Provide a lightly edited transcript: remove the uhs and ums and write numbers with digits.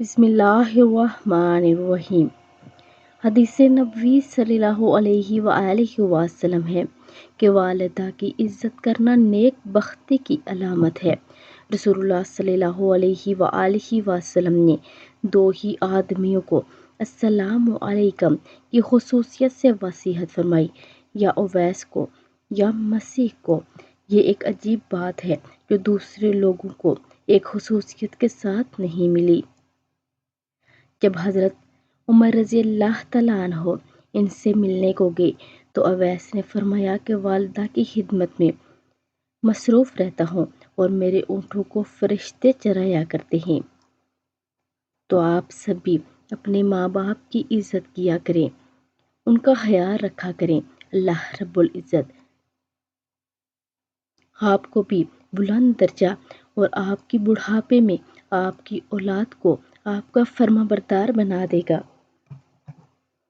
بسم اللہ الرحمن الرحیم۔ حدیث نبوی صلی اللہ علیہ وآلہ وسلم ہے کہ والدہ کی عزت کرنا نیک بختی کی علامت ہے۔ رسول اللہ صلی اللہ علیہ وآلہ وسلم نے دو ہی آدمیوں کو السلام علیکم کی خصوصیت سے وصیت فرمائی، یا اویس کو یا مسیح کو۔ یہ ایک عجیب بات ہے جو دوسرے لوگوں کو ایک خصوصیت کے ساتھ نہیں ملی۔ جب حضرت عمر رضی اللہ تعالیٰ عنہ ان سے ملنے کو گئے تو اویس نے فرمایا کہ والدہ کی خدمت میں مصروف رہتا ہوں اور میرے اونٹوں کو فرشتے چرایا کرتے ہیں، تو آپ سب بھی اپنے ماں باپ کی عزت کیا کریں، ان کا خیال رکھا کریں۔ اللہ رب العزت آپ کو بھی بلند درجہ اور آپ کی بڑھاپے میں آپ کی اولاد کو آپ کا فرما بردار بنا دے گا۔